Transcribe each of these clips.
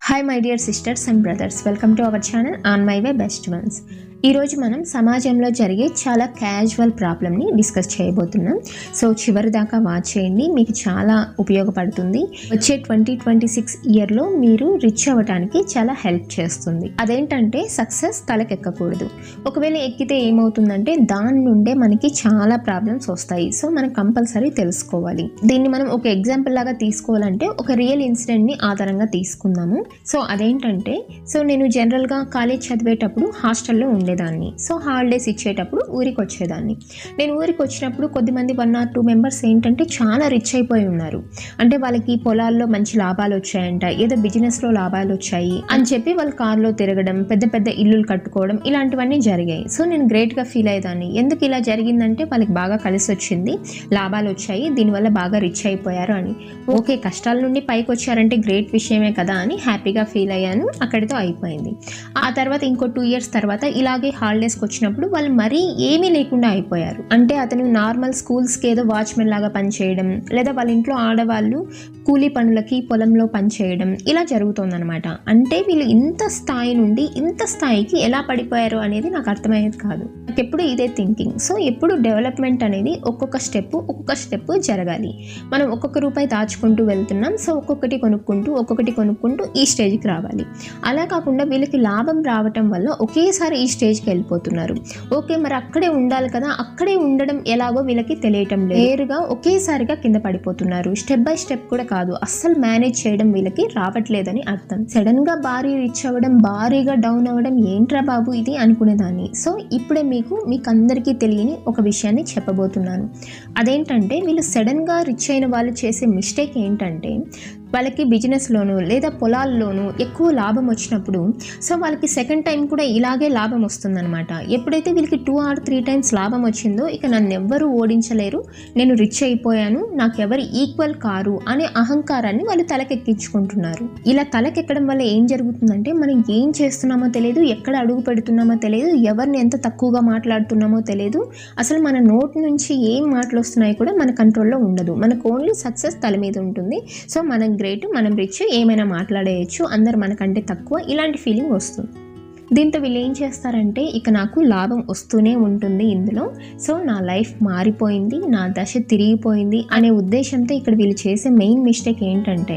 Hi my dear sisters and brothers, welcome to our channel On My Way Best Ones. ఈరోజు మనం సమాజంలో జరిగే చాలా క్యాజువల్ ప్రాబ్లమ్ని డిస్కస్ చేయబోతున్నాం. సో చివరి దాకా వాచ్ చేయండి, మీకు చాలా ఉపయోగపడుతుంది. వచ్చే 2026 ఇయర్లో మీరు రిచ్ అవ్వడానికి చాలా హెల్ప్ చేస్తుంది. అదేంటంటే సక్సెస్ తలకెక్కకూడదు. ఒకవేళ ఎక్కితే ఏమవుతుందంటే దాని నుండే మనకి చాలా ప్రాబ్లమ్స్ వస్తాయి. సో మనం కంపల్సరీ తెలుసుకోవాలి. దీన్ని మనం ఒక ఎగ్జాంపుల్ లాగా తీసుకోవాలంటే ఒక రియల్ ఇన్సిడెంట్ని ఆధారంగా తీసుకుందాము. సో అదేంటంటే నేను జనరల్గా కాలేజ్ చదివేటప్పుడు హాస్టల్లో ఉండేదాన్ని. సో హాలిడేస్ ఇచ్చేటప్పుడు ఊరికి వచ్చేదాన్ని. నేను ఊరికి వచ్చినప్పుడు కొద్దిమంది 1 or 2 మెంబర్స్ ఏంటంటే చాలా రిచ్ అయిపోయి ఉన్నారు. అంటే వాళ్ళకి పొలాల్లో మంచి లాభాలు వచ్చాయంట, ఏదో బిజినెస్లో లాభాలు వచ్చాయి అని చెప్పి వాళ్ళు కార్లో తిరగడం, పెద్ద పెద్ద ఇల్లులు కట్టుకోవడం, ఇలాంటివన్నీ జరిగాయి. సో నేను గ్రేట్గా ఫీల్ అయ్యేదాన్ని. ఎందుకు ఇలా జరిగిందంటే వాళ్ళకి బాగా కలిసి వచ్చింది, లాభాలు వచ్చాయి, దీనివల్ల బాగా రిచ్ అయిపోయారు అని. ఓకే, కష్టాల నుండి పైకి వచ్చారంటే గ్రేట్ విషయమే కదా అని హ్యాపీగా ఫీల్ అయ్యాను. అక్కడితో అయిపోయింది. ఆ తర్వాత ఇంకో 2 years తర్వాత ఇలాగే హాలిడేస్కి వచ్చినప్పుడు వాళ్ళు మరీ ఏమీ లేకుండా అయిపోయారు. అంటే అతను నార్మల్ స్కూల్స్కి ఏదో వాచ్మెన్ లాగా పనిచేయడం, లేదా వాళ్ళ ఇంట్లో ఆడవాళ్ళు కూలీ పనులకి పొలంలో పనిచేయడం, ఇలా జరుగుతుందన్నమాట. అంటే వీళ్ళు ఇంత స్థాయి నుండి ఇంత స్థాయికి ఎలా పడిపోయారు అనేది నాకు అర్థమయ్యేది కాదు. నాకు ఎప్పుడు ఇదే థింకింగ్. సో ఎప్పుడు డెవలప్మెంట్ అనేది ఒక్కొక్క స్టెప్ జరగాలి. మనం ఒక్కొక్క రూపాయి దాచుకుంటూ వెళ్తున్నాం. సో ఒక్కొక్కటి కొనుక్కుంటూ ఈ స్టేజ్కి రావాలి. అలా కాకుండా వీళ్ళకి లాభం రావటం వల్ల ఒకేసారి ఈ స్టేజ్కి వెళ్ళిపోతున్నారు. ఓకే, మరి అక్కడే ఉండాలి కదా, అక్కడే ఉండడం ఎలాగో వీళ్ళకి తెలియటం లేదు. నేరుగా ఒకేసారిగా కింద పడిపోతున్నారు. స్టెప్ బై స్టెప్ కూడా కాదు, అస్సలు మేనేజ్ చేయడం వీళ్ళకి రావట్లేదని అర్థం. సడన్ గా భారీ రిచ్ అవ్వడం, భారీగా డౌన్ అవ్వడం, ఏంట్రా బాబు ఇది అనుకునేదాన్ని. సో ఇప్పుడే మీకు అందరికీ తెలియని ఒక విషయాన్ని చెప్పబోతున్నాను. అదేంటంటే వీళ్ళు సడన్ గా రిచ్ అయిన వాళ్ళు చేసే మిస్టేక్ ఏంటంటే వాళ్ళకి బిజినెస్లోను లేదా పొలాల్లోనూ ఎక్కువ లాభం వచ్చినప్పుడు సో వాళ్ళకి సెకండ్ టైం కూడా ఇలాగే లాభం వస్తుందన్నమాట. ఎప్పుడైతే వీళ్ళకి 2 or 3 times లాభం వచ్చిందో ఇక నన్ను ఎవ్వరూ ఓడించలేరు, నేను రిచ్ అయిపోయాను, నాకెవరు ఈక్వల్ కారు అనే అహంకారాన్ని వాళ్ళు తలకెక్కించుకుంటున్నారు. ఇలా తలకెక్కడం వల్ల ఏం జరుగుతుందంటే మనం ఏం చేస్తున్నామో తెలియదు, ఎక్కడ అడుగు పెడుతున్నామో తెలియదు, ఎవరిని ఎంత తక్కువగా మాట్లాడుతున్నామో తెలియదు, అసలు మన నోటి నుంచి ఏం మాటలు వస్తున్నాయో కూడా మన కంట్రోల్లో ఉండదు. మనకు ఓన్లీ సక్సెస్ తల మీద ఉంటుంది. సో మనం గ్రేట్, మనం రిచ్, ఏమైనా మాట్లాడేయచ్చు, అందరు మనకంటే తక్కువ, ఇలాంటి ఫీలింగ్ వస్తుంది. దీంతో వీళ్ళు ఏం చేస్తారంటే ఇక నాకు లాభం వస్తూనే ఉంటుంది ఇందులో, సో నా లైఫ్ మారిపోయింది, నా దశ తిరిగిపోయింది అనే ఉద్దేశంతో ఇక్కడ వీళ్ళు చేసే మెయిన్ మిస్టేక్ ఏంటంటే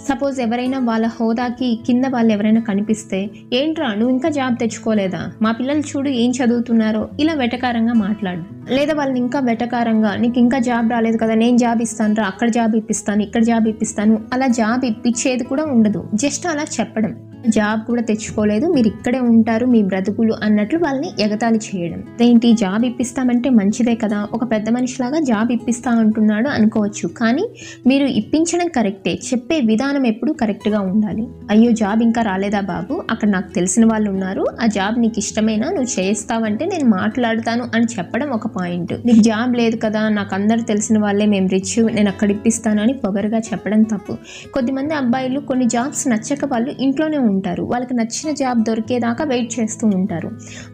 సపోజ్ ఎవరైనా వాళ్ళ హోదాకి కింద వాళ్ళు ఎవరైనా కనిపిస్తే, ఏంట్రా నువ్వు ఇంకా జాబ్ తెచ్చుకోలేదా, మా పిల్లలు చూడు ఏం చదువుతున్నారో, ఇలా వెటకారంగా మాట్లాడు. లేదా వాళ్ళని ఇంకా వెటకారంగా, నీకు ఇంకా జాబ్ రాలేదు కదా, నేను జాబ్ ఇస్తాను రా, అక్కడ జాబ్ ఇప్పిస్తాను, ఇక్కడ జాబ్ ఇప్పిస్తాను, అలా జాబ్ ఇప్పించేది కూడా ఉండదు. జస్ట్ అలా చెప్పడం, జాబ్ కూడా తెచ్చుకోలేదు, మీరు ఇక్కడే ఉంటారు మీ బ్రతుకులు అన్నట్లు వాళ్ళని ఎగతాళి చేయడం. ఏంటి జాబ్ ఇప్పిస్తామంటే మంచిదే కదా, ఒక పెద్ద మనిషిలాగా జాబ్ ఇప్పిస్తా అంటున్నాడు అనుకోవచ్చు, కానీ మీరు ఇప్పించడం కరెక్టే, చెప్పే విధానం ఎప్పుడు కరెక్ట్గా ఉండాలి. అయ్యో జాబ్ ఇంకా రాలేదా బాబు, అక్కడ నాకు తెలిసిన వాళ్ళు ఉన్నారు, ఆ జాబ్ నీకు ఇష్టమైనా నువ్వు చేస్తావంటే నేను మాట్లాడతాను అని చెప్పడం ఒక పాయింట్. నీకు జాబ్ లేదు కదా, నాకు అందరు తెలిసిన వాళ్ళే, మేము రిచ్, నేను అక్కడ ఇప్పిస్తాను అని పొగరుగా చెప్పడం తప్పు. కొద్దిమంది అబ్బాయిలు కొన్ని జాబ్స్ నచ్చక వాళ్ళు ఇంట్లోనే ఉంటారు, వాళ్ళకి నచ్చిన జాబ్ దొరికేదాకా వెయిట్ చేస్తూ ఉంటారు.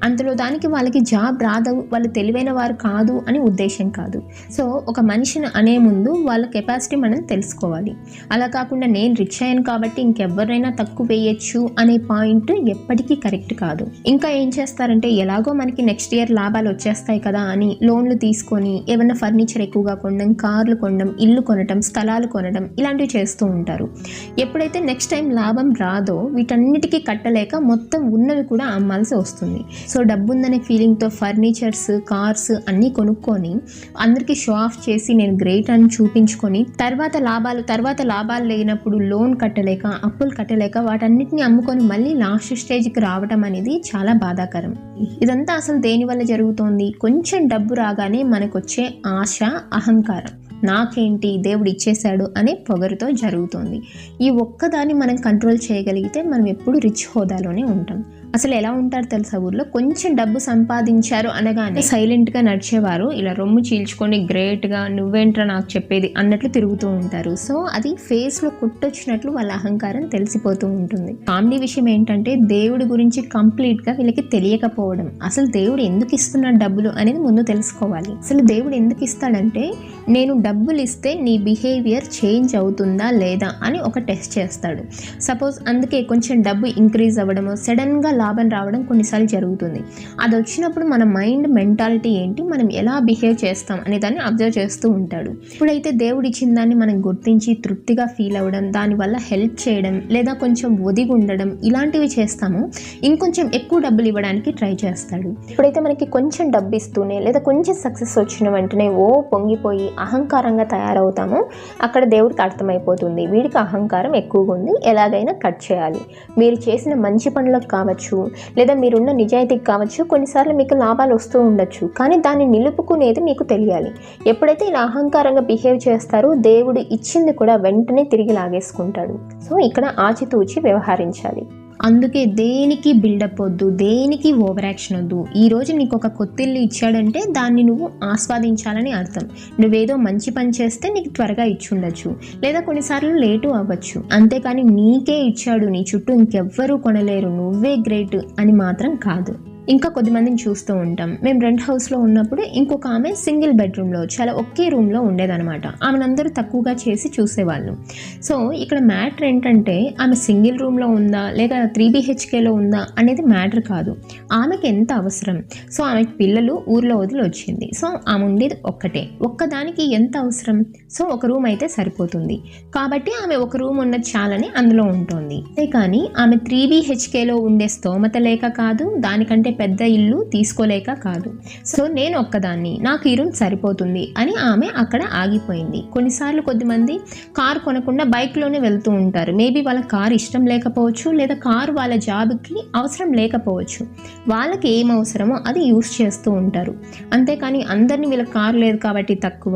అందులో దానికి వాళ్ళకి జాబ్ రాదు, వాళ్ళు తెలివైన వారు కాదు అని ఉద్దేశం కాదు. సో ఒక మనిషిని అనే ముందు వాళ్ళ కెపాసిటీ మనం తెలుసుకోవాలి. అలా కాకుండా నేను రిచ్ అయ్యాను కాబట్టి ఇంకెవరైనా తక్కువ వేయచ్చు అనే పాయింట్ ఎప్పటికీ కరెక్ట్ కాదు. ఇంకా ఏం చేస్తారంటే ఎలాగో మనకి నెక్స్ట్ ఇయర్ లాభాలు వచ్చేస్తాయి కదా అని లోన్లు తీసుకొని ఏమైనా ఫర్నిచర్ ఎక్కువగా కొనడం, కార్లు కొనడం, ఇల్లు కొనడం, స్థలాలు కొనడం, ఇలాంటివి చేస్తూ ఉంటారు. ఎప్పుడైతే నెక్స్ట్ టైం లాభం రాదో వీటన్నిటికీ కట్టలేక మొత్తం ఉన్నవి కూడా అమ్మాల్సి వస్తుంది. సో డబ్బు ఉందనే ఫీలింగ్తో ఫర్నిచర్స్, కార్స్ అన్నీ కొనుక్కొని అందరికీ షో ఆఫ్ చేసి నేను గ్రేట్ అని చూపించుకొని తర్వాత లాభాలు లేనప్పుడు లోన్ కట్టలేక, అప్పులు కట్టలేక వాటన్నిటిని అమ్ముకొని మళ్ళీ లాస్ట్ స్టేజ్కి రావడం అనేది చాలా బాధాకరం. ఇదంతా అసలు దేనివల్ల జరుగుతోంది? కొంచెం డబ్బు రాగానే మనకొచ్చే ఆశ, అహంకారం, నాకేంటి దేవుడు ఇచ్చేశాడు అనే పొగరుతో జరుగుతుంది. ఈ ఒక్కదాన్ని మనం కంట్రోల్ చేయగలిగితే మనం ఎప్పుడు రిచ్ హోదాలోనే ఉంటాం. అసలు ఎలా ఉంటారు తెలుసా, ఊర్లో కొంచెం డబ్బు సంపాదించారు అనగానే సైలెంట్గా నడిచేవారు ఇలా రొమ్ము చీల్చుకొని గ్రేట్గా నువ్వేంట్రా నాకు చెప్పేది అన్నట్లు తిరుగుతూ ఉంటారు. సో అది ఫేస్లో కొట్టొచ్చినట్లు వాళ్ళ అహంకారం తెలిసిపోతూ ఉంటుంది. కామెడీ విషయం ఏంటంటే దేవుడి గురించి కంప్లీట్గా వీళ్ళకి తెలియకపోవడం. అసలు దేవుడు ఎందుకు ఇస్తున్నాడు డబ్బులు అనేది ముందు తెలుసుకోవాలి. అసలు దేవుడు ఎందుకు ఇస్తాడంటే నేను డబ్బులు ఇస్తే నీ బిహేవియర్ చేంజ్ అవుతుందా లేదా అని ఒక టెస్ట్ చేస్తాడు. సపోజ్ అందుకే కొంచెం డబ్బు ఇంక్రీజ్ అవ్వడము, సడన్గా లాభం రావడం కొన్నిసార్లు జరుగుతుంది. అది వచ్చినప్పుడు మన మైండ్ మెంటాలిటీ ఏంటి, మనం ఎలా బిహేవ్ చేస్తాం అనే దాన్ని అబ్జర్వ్ చేస్తూ ఉంటాడు. ఇప్పుడైతే దేవుడు ఇచ్చిన దాన్ని మనం గుర్తించి తృప్తిగా ఫీల్ అవ్వడం, దానివల్ల హెల్ప్ చేయడం లేదా కొంచెం ఒదిగి ఉండడం ఇలాంటివి చేస్తాము, ఇంకొంచెం ఎక్కువ డబ్బులు ఇవ్వడానికి ట్రై చేస్తాడు. ఇప్పుడైతే మనకి కొంచెం డబ్బు ఇస్తూనే లేదా కొంచెం సక్సెస్ వచ్చిన వెంటనే పొంగిపోయి అహంకారంగా తయారవుతాము. అక్కడ దేవుడికి అర్థమైపోతుంది వీడికి అహంకారం ఎక్కువగా ఉంది, ఎలాగైనా కట్ చేయాలి. మీరు చేసిన మంచి పనులకు కావచ్చు లేదా మీరున్న నిజాయితీకి కావచ్చు కొన్నిసార్లు మీకు లాభాలు వస్తూ ఉండొచ్చు, కానీ దాన్ని నిలుపుకునేది మీకు తెలియాలి. ఎప్పుడైతే ఇలా అహంకారంగా బిహేవ్ చేస్తారో దేవుడు ఇచ్చింది కూడా వెంటనే తిరిగి లాగేసుకుంటాడు. సో ఇక్కడ ఆచితూచి వ్యవహరించాలి. అందుకే దేనికి బిల్డప్ వద్దు, దేనికి ఓవర్ యాక్షన్ వద్దు. ఈరోజు నీకు ఒక కొత్తిల్లు ఇచ్చాడంటే దాన్ని నువ్వు ఆస్వాదించాలని అర్థం. నువ్వేదో మంచి పని చేస్తే నీకు త్వరగా ఇచ్చుండొచ్చు లేదా కొన్నిసార్లు లేటు అవ్వచ్చు, అంతేకాని నీకే ఇచ్చాడు, నీ చుట్టూ ఇంకెవ్వరూ కొనలేరు, నువ్వే గ్రేట్ అని మాత్రం కాదు. ఇంకా కొద్దిమందిని చూస్తూ ఉంటాం. మేము రెంట్ హౌస్లో ఉన్నప్పుడు ఇంకొక ఆమె సింగిల్ బెడ్రూమ్లో చాలా ఒకే రూమ్లో ఉండేదన్నమాట. ఆమెనందరూ తక్కువగా చేసి చూసేవాళ్ళు. సో ఇక్కడ మ్యాటర్ ఏంటంటే ఆమె సింగిల్ రూమ్లో ఉందా లేదా 3 BHKలో ఉందా అనేది మ్యాటర్ కాదు, ఆమెకి ఎంత అవసరం. సో ఆమెకి పిల్లలు ఊర్లో వదిలి వచ్చింది. సో ఆమె ఉండేది ఒక్కదానికి ఎంత అవసరం. సో ఒక రూమ్ అయితే సరిపోతుంది కాబట్టి ఆమె ఒక రూమ్ ఉన్నది చాలని అందులో ఉంటుంది. అంతే కానీ ఆమె 3 BHKలో ఉండే స్తోమత లేక కాదు, దానికంటే పెద్ద ఇల్లు తీసుకోలేక కాదు. సో నేను ఒక్కదాన్ని, నాకు ఈ రూమ్ సరిపోతుంది అని ఆమె అక్కడ ఆగిపోయింది. కొన్నిసార్లు కొద్దిమంది కార్ కొనకుండా బైక్లోనే వెళ్తూ ఉంటారు. మేబీ వాళ్ళ కార్ ఇష్టం లేకపోవచ్చు లేదా కారు వాళ్ళ జాబ్కి అవసరం లేకపోవచ్చు. వాళ్ళకి ఏం అవసరమో అది యూస్ చేస్తూ ఉంటారు. అంతేకాని అందరినీ వీళ్ళ కార్ లేదు కాబట్టి తక్కువ,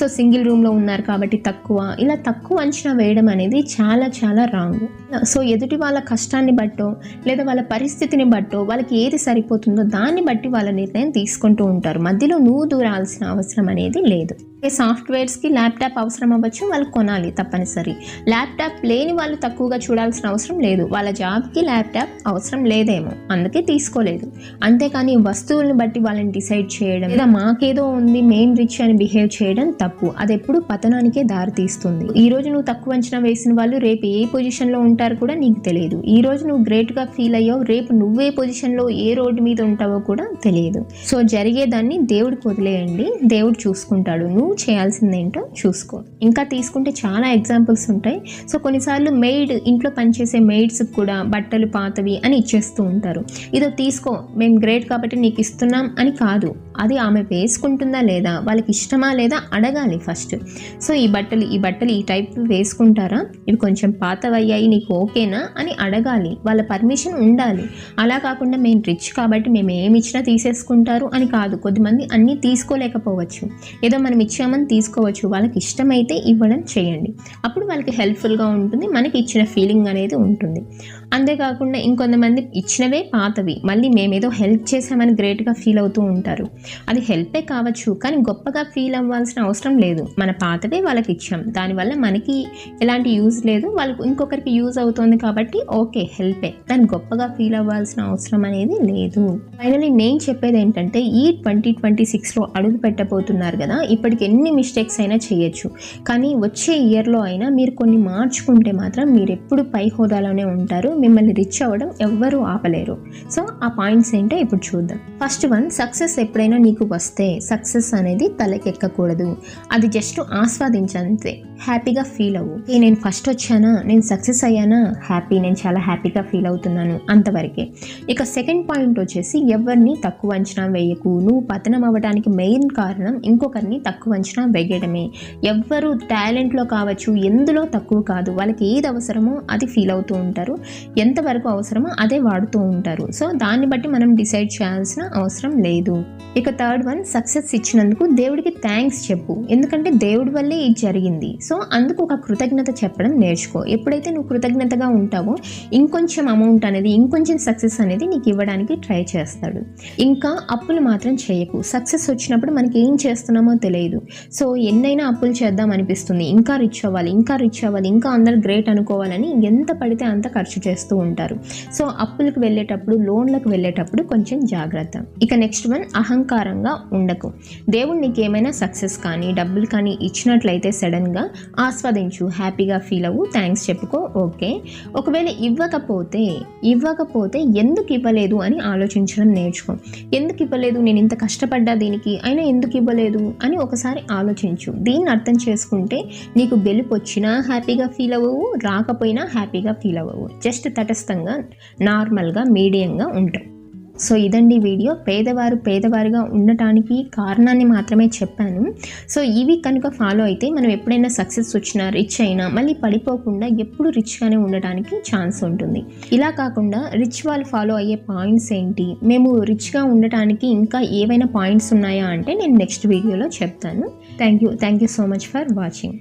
సో సింగిల్ రూమ్లో ఉన్నారు కాబట్టి తక్కువ, ఇలా తక్కువ అంచనా వేయడం అనేది చాలా చాలా రాంగ్. సో ఎదుటి వాళ్ళ కష్టాన్ని బట్టో లేదా వాళ్ళ పరిస్థితిని బట్టో వాళ్ళకి ఏది సరిపోతుందో దాన్ని బట్టి వాళ్ళ నిర్ణయం తీసుకుంటూ ఉంటారు. మధ్యలో నువ్వు దూరాల్సిన అవసరం అనేది లేదు. సాఫ్ట్వేర్స్కి ల్యాప్టాప్ అవసరం అవ్వచ్చు, వాళ్ళు కొనాలి తప్పనిసరి. ల్యాప్టాప్ లేని వాళ్ళు తక్కువగా చూడాల్సిన అవసరం లేదు, వాళ్ళ జాబ్కి ల్యాప్టాప్ అవసరం లేదేమో అందుకే తీసుకోలేదు. అంతేకాని వస్తువులను బట్టి వాళ్ళని డిసైడ్ చేయడం లేదా మాకేదో ఉంది మేం రిచ్ అని బిహేవ్ చేయడం తప్పు. అది ఎప్పుడు పతనానికే దారి తీస్తుంది. ఈ రోజు నువ్వు తక్కువ అంచనా వేసిన వాళ్ళు రేపు ఏ పొజిషన్లో ఉంటారు కూడా నీకు తెలియదు. ఈ రోజు నువ్వు గ్రేట్గా ఫీల్ అయ్యావు, రేపు నువ్వే పొజిషన్లో ఏ రోడ్డు మీద ఉంటావో కూడా తెలియదు. సో జరిగేదాన్ని దేవుడికి వదిలేయండి, దేవుడు చూసుకుంటాడు. నువ్వు చేయాల్సిందేంటో చూసుకో. ఇంకా తీసుకుంటే చాలా ఎగ్జాంపుల్స్ ఉంటాయి. సో కొన్నిసార్లు ఇంట్లో పనిచేసే మెయిడ్స్ కూడా బట్టలు పాతవి అని ఇచ్చేస్తూ ఉంటారు. ఇదో తీసుకో, మేము గ్రేట్ కాబట్టి నీకు ఇస్తున్నాం అని కాదు, అది ఆమె వేసుకుంటుందా లేదా, వాళ్ళకి ఇష్టమా లేదా అడగాలి ఫస్ట్. సో ఈ బట్టలు ఈ టైప్ వేసుకుంటారా, ఇవి కొంచెం పాతవయ్యాయి నీకు ఓకేనా అని అడగాలి, వాళ్ళ పర్మిషన్ ఉండాలి. అలా కాకుండా మేము రిచ్ కాబట్టి మేము ఏమి ఇచ్చినా తీసేసుకుంటారు అని కాదు. కొద్దిమంది అన్నీ తీసుకోలేకపోవచ్చు, ఏదో మనం ఇచ్చామని తీసుకోవచ్చు. వాళ్ళకి ఇష్టమైతే ఇవ్వడం చేయండి, అప్పుడు వాళ్ళకి హెల్ప్ఫుల్గా ఉంటుంది, మనకి ఇచ్చిన ఫీలింగ్ అనేది ఉంటుంది. అంతేకాకుండా ఇంకొంతమంది ఇచ్చినవే పాతవి మళ్ళీ మేమేదో హెల్ప్ చేసామని గ్రేట్గా ఫీల్ అవుతూ ఉంటారు. అది హెల్పే కావచ్చు కానీ గొప్పగా ఫీల్ అవ్వాల్సిన అవసరం లేదు. మన పాతవే వాళ్ళకి ఇచ్చాం, దానివల్ల మనకి ఎలాంటి యూజ్ లేదు, వాళ్ళకి ఇంకొకరికి యూజ్ అవుతుంది కాబట్టి ఓకే హెల్పే, దాన్ని గొప్పగా ఫీల్ అవ్వాల్సిన అవసరం అనేది లేదు. ఫైనలీ నేను చెప్పేది ఏంటంటే ఈ 2026లో అడుగు పెట్టబోతున్నారు కదా, ఇప్పటికి ఎన్ని మిస్టేక్స్ అయినా చేయొచ్చు, కానీ వచ్చే ఇయర్లో అయినా మీరు కొన్ని మార్చుకుంటే మాత్రం మీరు ఎప్పుడు పై హోదాలోనే ఉంటారు, మిమ్మల్ని రిచ్ అవ్వడం ఎవ్వరూ ఆపలేరు. సో ఆ పాయింట్స్ ఏంటో ఇప్పుడు చూద్దాం. ఫస్ట్ వన్, సక్సెస్ ఎప్పుడైనా నీకు వస్తే సక్సెస్ అనేది తలకెక్కకూడదు, అది జస్ట్ ఆస్వాదించంతే, హ్యాపీగా ఫీల్ అవ్వు. నేను ఫస్ట్ వచ్చానా, నేను సక్సెస్ అయ్యానా, హ్యాపీ, నేను చాలా హ్యాపీగా ఫీల్ అవుతున్నాను, అంతవరకే. ఇక సెకండ్ పాయింట్ వచ్చేసి ఎవరిని తక్కువ అంచనా వేయకు. నువ్వు పతనం అవ్వడానికి మెయిన్ కారణం ఇంకొకరిని తక్కువ అంచనా వేయడమే. ఎవ్వరు టాలెంట్లో కావచ్చు ఎందులో తక్కువ కాదు, వాళ్ళకి ఏది అవసరమో అది ఫీల్ అవుతూ ఉంటారు, ఎంతవరకు అవసరమో అదే వాడుతూ ఉంటారు. సో దాన్ని బట్టి మనం డిసైడ్ చేయాల్సిన అవసరం లేదు. ఇక థర్డ్ వన్, సక్సెస్ ఇచ్చినందుకు దేవుడికి థ్యాంక్స్ చెప్పు, ఎందుకంటే దేవుడి వల్లే ఇది జరిగింది. సో అందుకు ఒక కృతజ్ఞత చెప్పడం నేర్చుకో. ఎప్పుడైతే నువ్వు కృతజ్ఞతగా ఉంటావో ఇంకొంచెం అమౌంట్ అనేది, ఇంకొంచెం సక్సెస్ అనేది నీకు ఇవ్వడానికి ట్రై చేస్తాడు. ఇంకా అప్పులు మాత్రం చేయకు. సక్సెస్ వచ్చినప్పుడు మనకి ఏం చేస్తున్నామో తెలియదు. సో ఎన్నైనా అప్పులు చేద్దాం అనిపిస్తుంది, ఇంకా రిచ్ అవ్వాలి, ఇంకా అందరు గ్రేట్ అనుకోవాలని ఎంత పడితే అంత ఖర్చు చేస్తూ ఉంటారు. సో అప్పులకు వెళ్ళేటప్పుడు, లోన్లకు వెళ్ళేటప్పుడు కొంచెం జాగ్రత్త. ఇక నెక్స్ట్ వన్, అహంకారం అహంకారంగా ఉండకు. దేవుడు నీకు ఏమైనా సక్సెస్ కానీ డబ్బులు కానీ ఇచ్చినట్లయితే సడన్గా ఆస్వాదించు, హ్యాపీగా ఫీల్ అవ్వు, థ్యాంక్స్ చెప్పుకో, ఓకే. ఒకవేళ ఇవ్వకపోతే ఎందుకు ఇవ్వలేదు అని ఆలోచించడం నేర్చుకో. ఎందుకు ఇవ్వలేదు, నేను ఇంత కష్టపడ్డా దీనికి, అయినా ఎందుకు ఇవ్వలేదు అని ఒకసారి ఆలోచించు. దీన్ని అర్థం చేసుకుంటే నీకు గెలుపు వచ్చినా హ్యాపీగా ఫీల్ అవ్వవు, రాకపోయినా హ్యాపీగా ఫీల్ అవ్వవు. జస్ట్ తటస్థంగా, నార్మల్గా, మీడియంగా ఉంటావు. సో ఇదండి వీడియో. పేదవారిగా ఉండటానికి కారణాన్ని మాత్రమే చెప్పాను. సో ఇవి కనుక ఫాలో అయితే మనం ఎప్పుడైనా సక్సెస్ వచ్చినా, రిచ్ అయినా మళ్ళీ పడిపోకుండా ఎప్పుడు రిచ్గానే ఉండడానికి ఛాన్స్ ఉంటుంది. ఇలా కాకుండా రిచ్ వాళ్ళు ఫాలో అయ్యే పాయింట్స్ ఏంటి, మేము రిచ్గా ఉండటానికి ఇంకా ఏవైనా పాయింట్స్ ఉన్నాయా అంటే నేను నెక్స్ట్ వీడియోలో చెప్తాను. Thank you so much for watching.